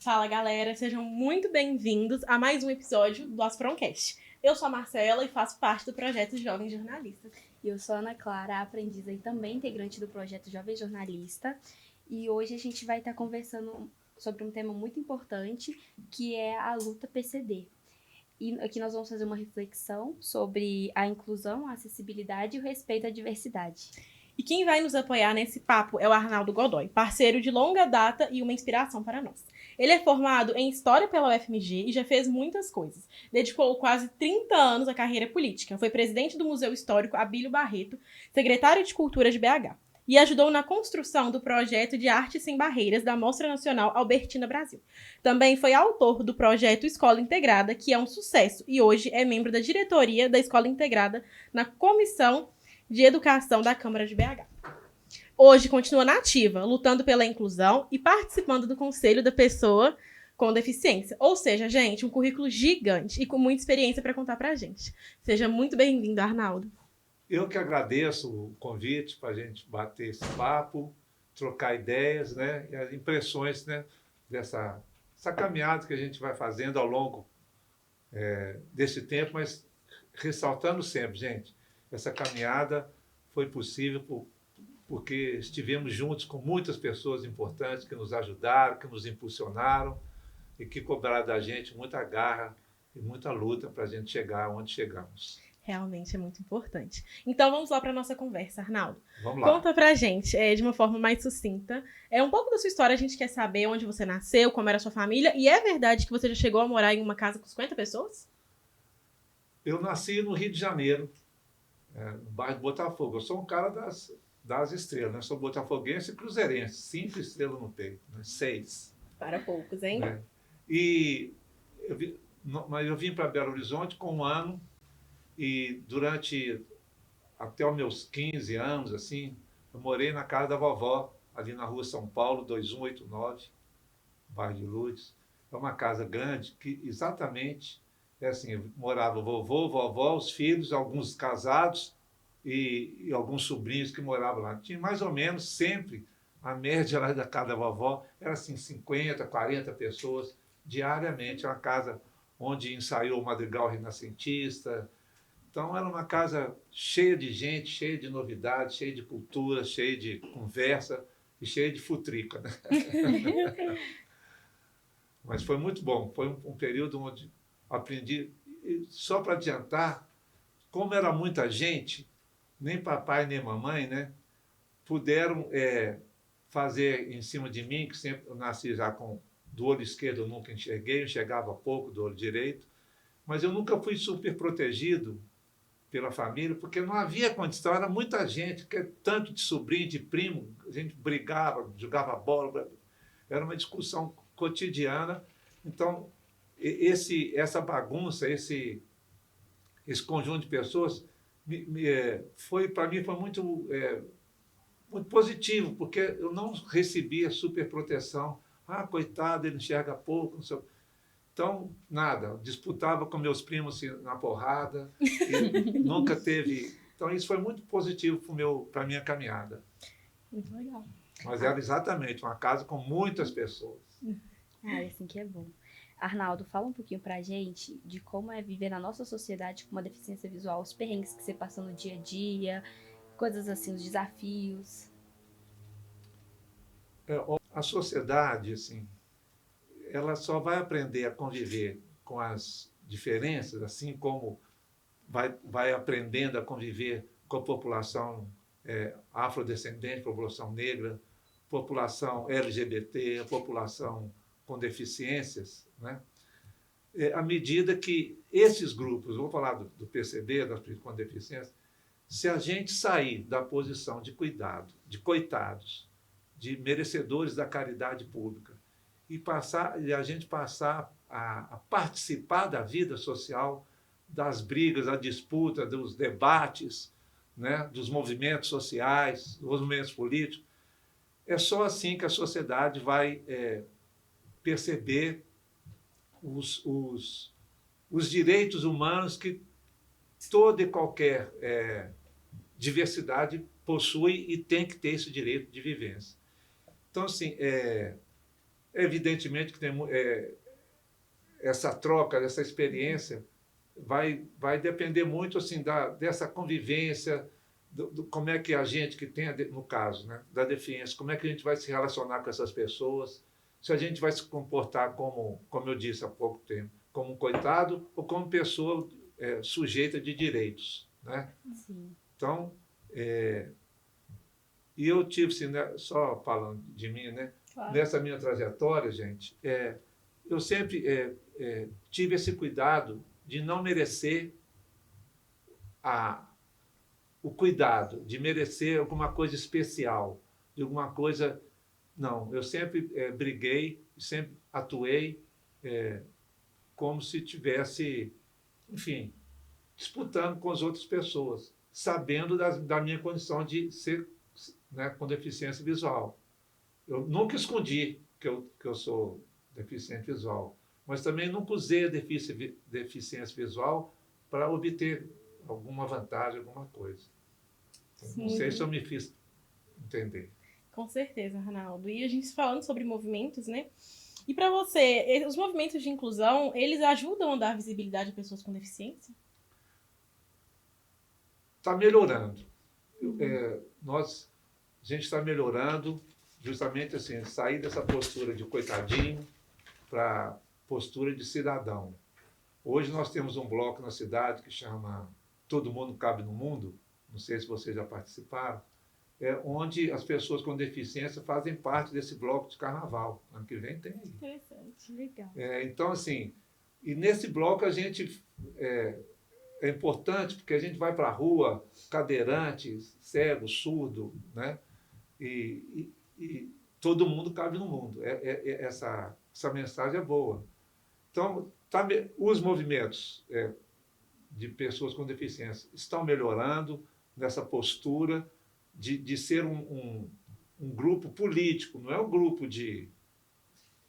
Fala, galera, sejam muito bem-vindos a mais um episódio do Asproncast. Eu sou a Marcela e faço parte do projeto Jovem Jornalista. E eu sou a Ana Clara, aprendiz e também integrante do projeto Jovem Jornalista. E hoje a gente vai estar conversando sobre um tema muito importante, que é a luta PCD. E aqui nós vamos fazer uma reflexão sobre a inclusão, a acessibilidade e o respeito à diversidade. E quem vai nos apoiar nesse papo é o Arnaldo Godoy, parceiro de longa data e uma inspiração para nós. Ele é formado em História pela UFMG e já fez muitas coisas. Dedicou quase 30 anos à carreira política. Foi presidente do Museu Histórico Abílio Barreto, secretário de Cultura de BH. E ajudou na construção do projeto de Arte Sem Barreiras da Mostra Nacional Albertina Brasil. Também foi autor do projeto Escola Integrada, que é um sucesso, e hoje é membro da diretoria da Escola Integrada na Comissão de Educação da Câmara de BH. Hoje continua na ativa, lutando pela inclusão e participando do Conselho da Pessoa com Deficiência. Ou seja, gente, um currículo gigante e com muita experiência para contar para a gente. Seja muito bem-vindo, Arnaldo. Eu que agradeço o convite para a gente bater esse papo, trocar ideias, né, e as impressões, né, dessa caminhada que a gente vai fazendo ao longo desse tempo, mas ressaltando sempre, gente, essa caminhada foi possível porque estivemos juntos com muitas pessoas importantes que nos ajudaram, que nos impulsionaram e que cobraram da gente muita garra e muita luta para a gente chegar onde chegamos. Realmente é muito importante. Então vamos lá para a nossa conversa, Arnaldo. Vamos lá. Conta pra gente, de uma forma mais sucinta, um pouco da sua história. A gente quer saber onde você nasceu, como era a sua família, e é verdade que você já chegou a morar em uma casa com 50 pessoas? Eu nasci no Rio de Janeiro, no bairro de Botafogo. Eu sou um cara das estrelas, né? Sou botafoguense e cruzeirense, 5 estrelas no peito, né? 6. Para poucos, hein? Né? Mas eu vim para Belo Horizonte com 1 ano e durante até os meus 15 anos, assim, eu morei na casa da vovó, ali na rua São Paulo, 2189, bairro de Lourdes. É uma casa grande que exatamente assim, morava vovô, vovó, os filhos, alguns casados e alguns sobrinhos que moravam lá. Tinha mais ou menos sempre, a média lá da casa da vovó era assim, 50, 40 pessoas diariamente. É uma casa onde ensaiou o madrigal renascentista. Então era uma casa cheia de gente, cheia de novidades, cheia de cultura, cheia de conversa e cheia de futrica, né? Mas foi muito bom. Foi um período onde aprendi. E só para adiantar, como era muita gente, nem papai nem mamãe, né, puderam fazer em cima de mim, que sempre eu nasci já do olho esquerdo, eu nunca enxergava pouco do olho direito, mas eu nunca fui super protegido pela família, porque não havia condição, era muita gente, tanto de sobrinho, de primo, a gente brigava, jogava bola, era uma discussão cotidiana. Então, essa bagunça, esse conjunto de pessoas, para mim foi muito positivo, porque eu não recebia superproteção. Ah, coitado, ele enxerga pouco, não sei. Então, nada, disputava com meus primos assim, na porrada, e nunca teve. Então, isso foi muito positivo para a minha caminhada. Muito legal. Mas era exatamente uma casa com muitas pessoas. Ah, assim que é bom. Arnaldo, fala um pouquinho pra gente de como é viver na nossa sociedade com uma deficiência visual, os perrengues que você passa no dia a dia, coisas assim, os desafios. A sociedade, assim, ela só vai aprender a conviver com as diferenças, assim como vai aprendendo a conviver com a população afrodescendente, população negra, população LGBT, a população com deficiências, né? À medida que esses grupos, vou falar do PCD, das pessoas com deficiência, se a gente sair da posição de cuidado, de coitados, de merecedores da caridade pública, e a gente passar a participar da vida social, das brigas, da disputa, dos debates, né, dos movimentos sociais, dos movimentos políticos, é só assim que a sociedade vai perceber os direitos humanos que toda e qualquer diversidade possui e tem que ter esse direito de vivência. Então, assim, Evidentemente que tem essa troca, essa experiência vai depender muito assim dessa convivência, como é que a gente que tem, no caso, né, da deficiência, como é que a gente vai se relacionar com essas pessoas, se a gente vai se comportar como eu disse há pouco tempo, como um coitado ou como pessoa sujeita de direitos, né? Sim. Então, e eu tive, assim, né, só falando de mim, né, Claro. nessa minha trajetória, gente, eu sempre tive esse cuidado de não merecer o cuidado, de merecer alguma coisa especial, de alguma coisa. Não, eu sempre briguei, sempre atuei como se tivesse, enfim, disputando com as outras pessoas, sabendo da minha condição de ser, né, com deficiência visual. Eu nunca escondi que eu sou deficiente visual, mas também nunca usei a deficiência visual para obter alguma vantagem, alguma coisa. Então, não sei se eu me fiz entender. Com certeza, Ronaldo. E a gente falando sobre movimentos, né? E para você, os movimentos de inclusão, eles ajudam a dar visibilidade a pessoas com deficiência? Está melhorando. A gente está melhorando justamente assim, sair dessa postura de coitadinho para postura de cidadão. Hoje nós temos um bloco na cidade que chama Todo Mundo Cabe no Mundo, não sei se vocês já participaram, onde as pessoas com deficiência fazem parte desse bloco de carnaval. Ano que vem tem. Interessante, legal. Então, assim, e nesse bloco a gente é importante porque a gente vai para a rua, cadeirante, cego, surdo, né? E todo mundo cabe no mundo. Essa mensagem é boa. Então, os movimentos de pessoas com deficiência estão melhorando nessa postura de ser um grupo político, não é um grupo de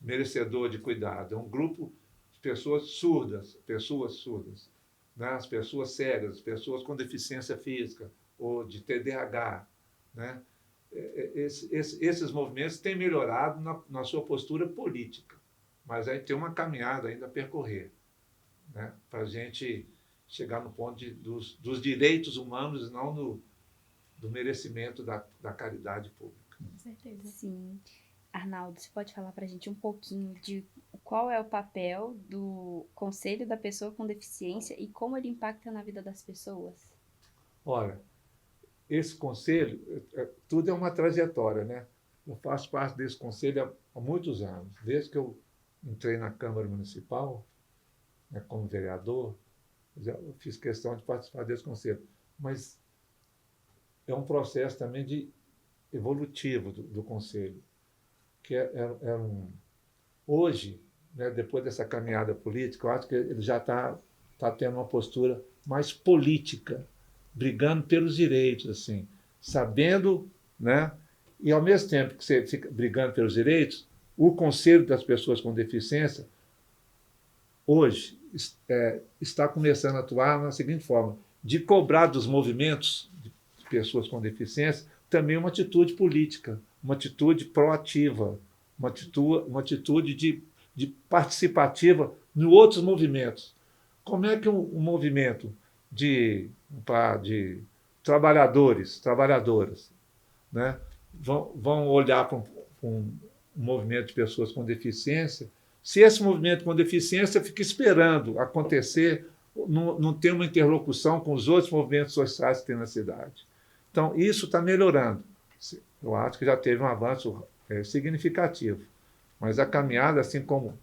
merecedor de cuidado, é um grupo de pessoas surdas, né? As pessoas cegas, as pessoas com deficiência física ou de TDAH, né? Esses movimentos têm melhorado na sua postura política, mas aí tem uma caminhada ainda a percorrer, né? Para a gente chegar no ponto dos direitos humanos e não do merecimento da caridade pública. Com certeza. Sim. Arnaldo, você pode falar para a gente um pouquinho de qual é o papel do Conselho da Pessoa com Deficiência e como ele impacta na vida das pessoas? Olha, esse conselho, tudo é uma trajetória, né? Eu faço parte desse conselho há muitos anos, desde que eu entrei na Câmara Municipal, né, como vereador, eu fiz questão de participar desse conselho. Mas é um processo também evolutivo do conselho, que hoje, né, depois dessa caminhada política, eu acho que ele já está tendo uma postura mais política, brigando pelos direitos, assim, sabendo, né? E ao mesmo tempo que você fica brigando pelos direitos, o Conselho das Pessoas com Deficiência, hoje, está começando a atuar na seguinte forma, de cobrar dos movimentos de pessoas com deficiência também uma atitude política, uma atitude proativa, uma atitude de participativa em outros movimentos. Como é que um movimento de trabalhadoras, né, vão olhar para um movimento de pessoas com deficiência, se esse movimento com deficiência fica esperando acontecer, não tem uma interlocução com os outros movimentos sociais que tem na cidade. Então, isso está melhorando. Eu acho que já teve um avanço significativo. Mas a caminhada, assim como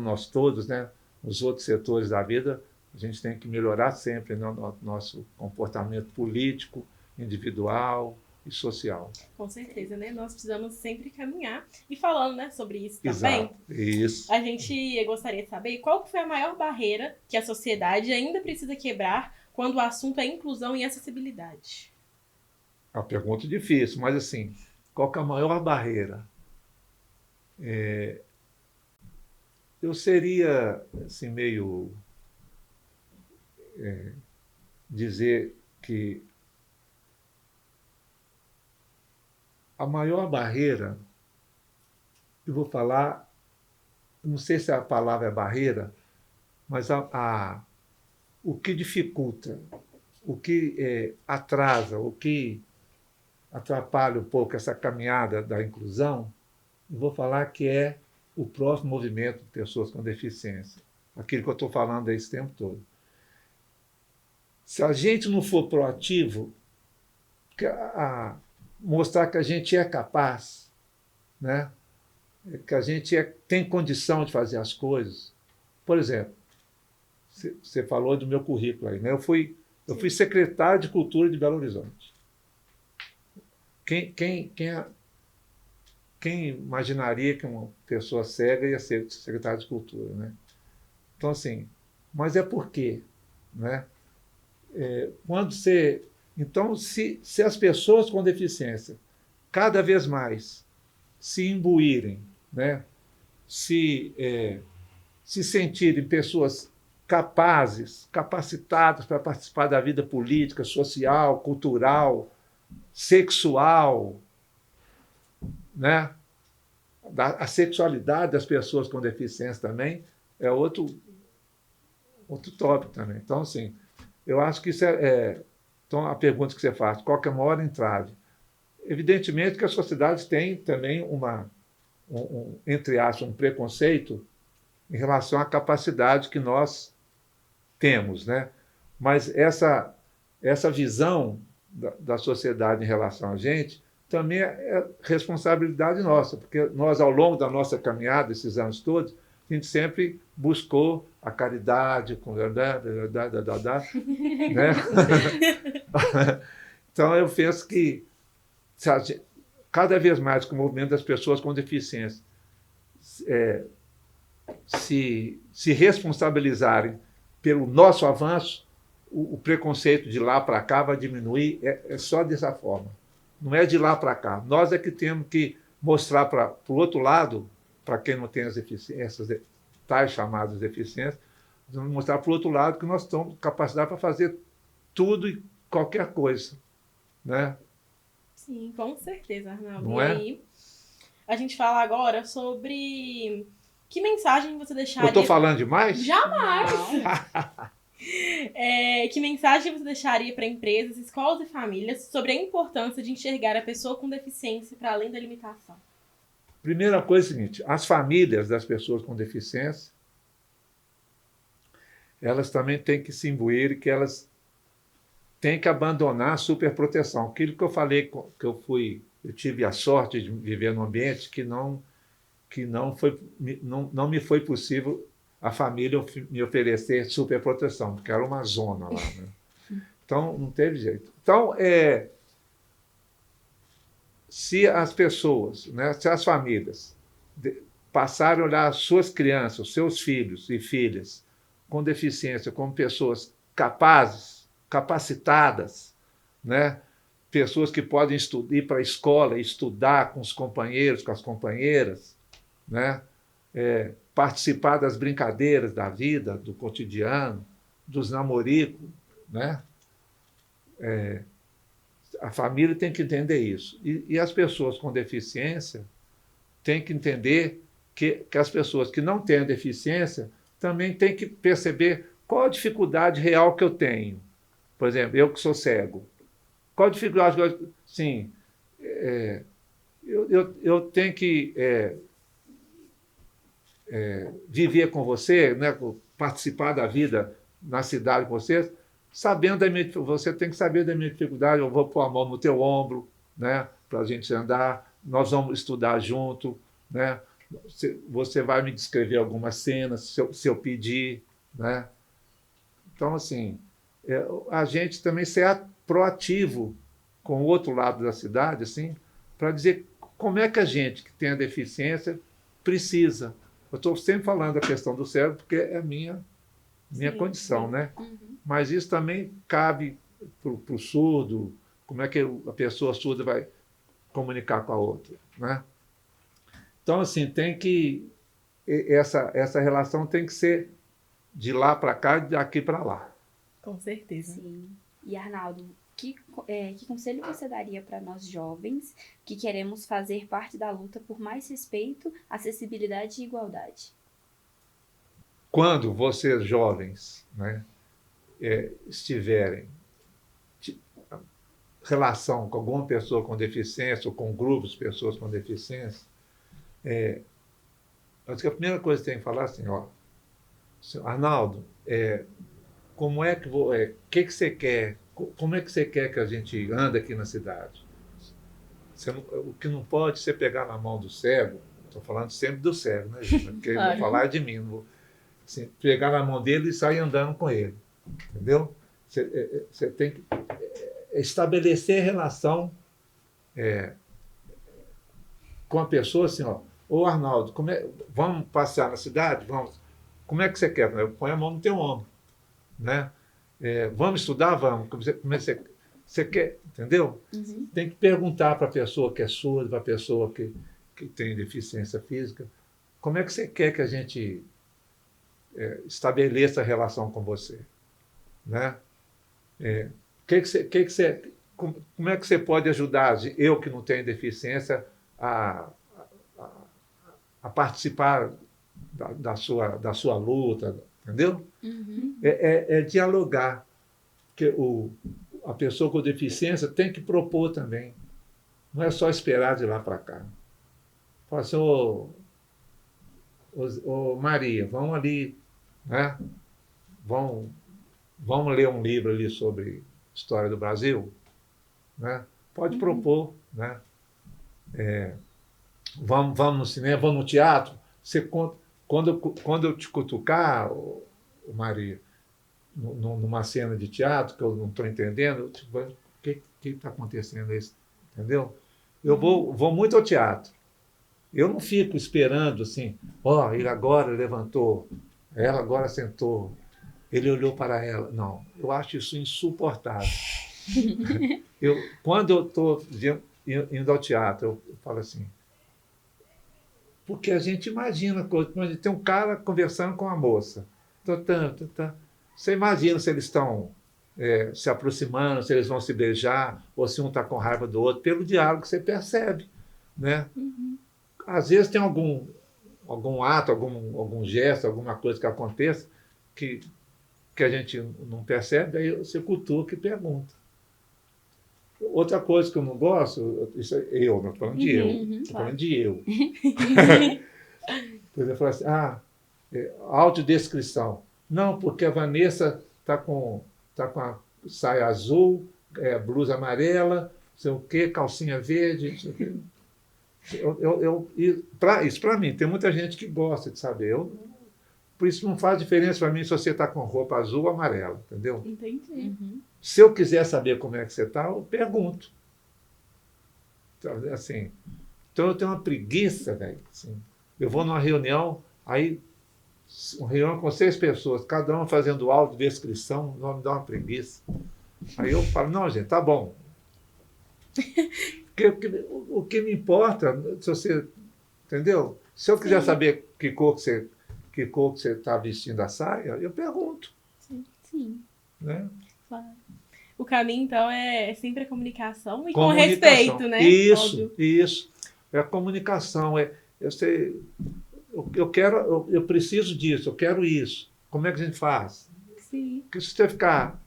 nós todos, né, nos outros setores da vida, a gente tem que melhorar sempre no nosso comportamento político, individual e social. Com certeza, né? Nós precisamos sempre caminhar. E falando, né, sobre isso também, Exato. Isso. a gente gostaria de saber qual foi a maior barreira que a sociedade ainda precisa quebrar quando o assunto é inclusão e acessibilidade. É uma pergunta difícil, mas assim, qual que é a maior barreira? Eu seria assim, meio dizer que a maior barreira eu vou falar, não sei se a palavra é barreira, mas o que dificulta, o que atrasa, o que atrapalha um pouco essa caminhada da inclusão, eu vou falar que é o próximo movimento de pessoas com deficiência. Aquilo que eu estou falando esse tempo todo. Se a gente não for proativo, mostrar que a gente é capaz, né? Que a gente tem condição de fazer as coisas. Por exemplo, você falou do meu currículo aí, né? Eu fui secretário de Cultura de Belo Horizonte. Quem imaginaria que uma pessoa cega ia ser secretário de Cultura, né? Então, assim, mas é por quê? Né? Então, se as pessoas com deficiência cada vez mais se imbuírem, né? se sentirem pessoas capazes, capacitadas para participar da vida política, social, cultural, sexual, né? A sexualidade das pessoas com deficiência também é outro tópico também. Então, assim, eu acho que isso então, a pergunta que você faz, qual que é a maior entrave? Evidentemente que a sociedade tem também entre aspas, um preconceito em relação à capacidade que nós temos, né? Mas essa visão da sociedade em relação a gente também é responsabilidade nossa, porque nós, ao longo da nossa caminhada, esses anos todos, a gente sempre buscou a caridade, né? Então, eu penso que cada vez mais com o movimento das pessoas com deficiência se responsabilizarem pelo nosso avanço, o preconceito de lá para cá vai diminuir, é só dessa forma. Não é de lá para cá. Nós é que temos que mostrar para o outro lado, para quem não tem as deficiências, tais chamadas deficiências, vamos mostrar para o outro lado que nós temos capacidade para fazer tudo e qualquer coisa. Né? Sim, com certeza, Arnaldo. Não e é? aí, a gente fala agora sobre que mensagem você deixaria... Eu estou falando demais? Jamais! Que mensagem você deixaria para empresas, escolas e famílias sobre a importância de enxergar a pessoa com deficiência para além da limitação? Primeira coisa é a seguinte, as famílias das pessoas com deficiência, elas também têm que se imbuir, que elas têm que abandonar a superproteção. Aquilo que eu falei, que eu tive a sorte de viver num ambiente que não me foi possível a família me oferecer superproteção, porque era uma zona lá. Né? Então, não teve jeito. Então, se as pessoas, né, se as famílias passarem a olhar as suas crianças, os seus filhos e filhas com deficiência como pessoas capazes, capacitadas, né, pessoas que podem ir para a escola e estudar com os companheiros, com as companheiras, né, participar das brincadeiras da vida, do cotidiano, dos namoricos, né? A família tem que entender isso. E as pessoas com deficiência têm que entender que as pessoas que não têm deficiência também têm que perceber qual a dificuldade real que eu tenho. Por exemplo, eu que sou cego. Qual a dificuldade que eu... Sim, eu tenho que viver com você, né, participar da vida na cidade com vocês, sabendo você tem que saber da minha dificuldade, eu vou pôr a mão no teu ombro, né, para a gente andar, nós vamos estudar junto, né, você vai me descrever algumas cenas, se eu pedir, né. Então, assim, a gente também ser proativo com o outro lado da cidade, assim, para dizer como é que a gente que tem a deficiência precisa. Eu estou sempre falando da questão do cérebro, porque é a minha condição, né? Uhum. Mas isso também cabe para o surdo, como é que a pessoa surda vai comunicar com a outra, né? Então, assim, essa relação tem que ser de lá para cá e daqui para lá. Com certeza. Sim. E, Arnaldo, Que conselho você daria para nós jovens que queremos fazer parte da luta por mais respeito, acessibilidade e igualdade? Quando vocês jovens, né, estiverem em relação com alguma pessoa com deficiência ou com grupos de pessoas com deficiência, acho que a primeira coisa que tem que falar é assim, ó, Arnaldo, como é que você quer? Como é que você quer que a gente ande aqui na cidade? O que não pode ser pegar na mão do cego, estou falando sempre do cego, né, gente? Porque ele vai falar de mim, não vou, assim, pegar na mão dele e sair andando com ele, entendeu? Você tem que estabelecer relação com a pessoa assim, ó, ô Arnaldo, vamos passear na cidade? Vamos. Como é que você quer? Põe a mão no teu ombro, né? Vamos estudar? Vamos. Como é que você quer? Entendeu? Uhum. Tem que perguntar para a pessoa que é surda, para a pessoa que tem deficiência física, como é que você quer que a gente estabeleça a relação com você, né? Como é que você pode ajudar eu que não tenho deficiência a participar da sua luta, entendeu? Uhum. Dialogar, que a pessoa com deficiência tem que propor também, não é só esperar de lá para cá. Fala assim, ô Maria, vamos ali, né? Vamos ler um livro ali sobre história do Brasil, né? Pode propor, né? Vamos no cinema, vamos no teatro. Quando eu te cutucar, Maria, numa cena de teatro que eu não estou entendendo, o que está acontecendo isso? Entendeu? Eu vou muito ao teatro. Eu não fico esperando assim, ele agora levantou, ela agora sentou, ele olhou para ela. Não, eu acho isso insuportável. Quando eu estou indo ao teatro, eu falo assim, porque a gente imagina, tem um cara conversando com a moça. Você imagina se eles estão se aproximando, se eles vão se beijar, ou se um está com raiva do outro, pelo diálogo que você percebe, né? Uhum. Às vezes tem algum ato, algum gesto, alguma coisa que aconteça que a gente não percebe, aí você cutuca e pergunta. Outra coisa que eu não gosto, isso é eu, não estou falando de eu, estou falando de eu. Por exemplo, falo assim, audiodescrição. Não, porque a Vanessa está com a saia azul, blusa amarela, não sei o quê, calcinha verde, não sei o quê. Isso para mim, tem muita gente que gosta de saber. Por isso não faz diferença para mim se você está com roupa azul ou amarela, entendeu? Entendi. Uhum. Se eu quiser saber como é que você está, eu pergunto. Assim, então eu tenho uma preguiça, velho. Assim, eu vou numa reunião, aí uma reunião com 6 pessoas, cada uma fazendo audiodescrição, me dá uma preguiça. Aí eu falo, não, gente, tá bom. O que me importa, se você, entendeu? Se eu quiser saber que cor que você está vestindo a saia, eu pergunto. Sim. Né? Claro. O caminho, então, é sempre a comunicação e com respeito, né? Isso, Óbvio. isso. É a comunicação. Eu preciso disso, eu quero isso. Como é que a gente faz? Sim. Porque se você ficar...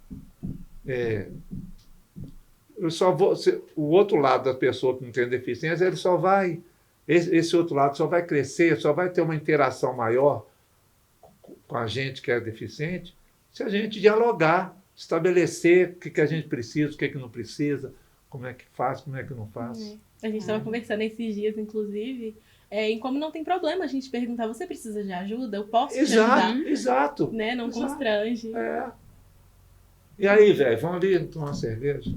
o outro lado da pessoa que não tem deficiência, ele só vai... Esse outro lado só vai crescer, só vai ter uma interação maior com a gente que é deficiente, se a gente dialogar, estabelecer o que a gente precisa, o que não precisa, como é que faz, como é que não faz. A gente estava conversando esses dias, inclusive, em como não tem problema a gente perguntar, você precisa de ajuda? Eu posso te ajudar? Exato. Né? Não Exato. Constrange. E aí, velho, vamos ali tomar uma cerveja?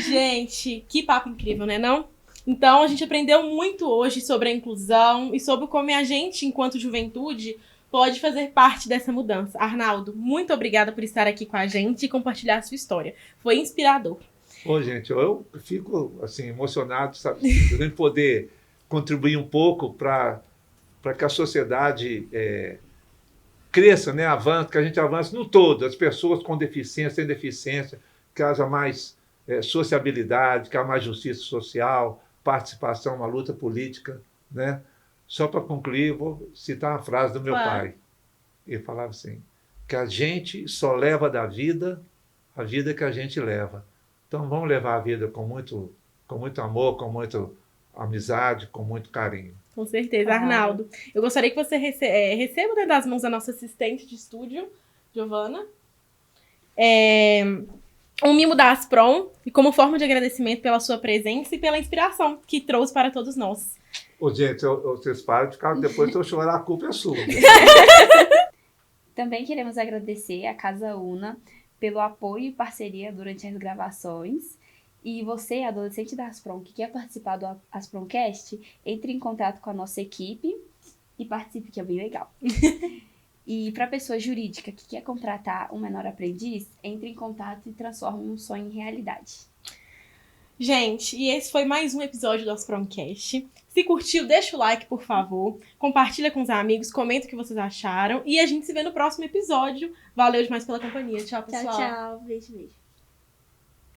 Gente, que papo incrível, né, não? Então, a gente aprendeu muito hoje sobre a inclusão e sobre como a gente, enquanto juventude, pode fazer parte dessa mudança. Arnaldo, muito obrigada por estar aqui com a gente e compartilhar a sua história. Foi inspirador. Ô, gente, eu fico assim, emocionado, sabe, de poder contribuir um pouco para que a sociedade cresça, né? Avance, que a gente avance no todo, as pessoas com deficiência, sem deficiência, que haja mais sociabilidade, que haja mais justiça social, participação na luta política, né? Só para concluir, vou citar uma frase do meu pai. Ele falava assim, que a gente só leva da vida a vida que a gente leva. Então vamos levar a vida com muito amor, com muita amizade, com muito carinho. Com certeza, Arnaldo. Eu gostaria que você receba, né, das mãos da nossa assistente de estúdio, Giovana, um mimo da Asprom, e como forma de agradecimento pela sua presença e pela inspiração que trouxe para todos nós. Ô, gente, vocês param de ficar, depois se eu chorar, a culpa é sua. Também queremos agradecer à Casa Una pelo apoio e parceria durante as gravações. E você, adolescente da Asprom, que quer participar do Aspromcast, entre em contato com a nossa equipe e participe, que é bem legal. E para a pessoa jurídica que quer contratar um menor aprendiz, entre em contato e transforme um sonho em realidade. Gente, e esse foi mais um episódio do Aspromcast. Se curtiu, deixa o like, por favor. Compartilha com os amigos, comenta o que vocês acharam. E a gente se vê no próximo episódio. Valeu demais pela companhia. Tchau, pessoal. Tchau, tchau. Beijo, beijo.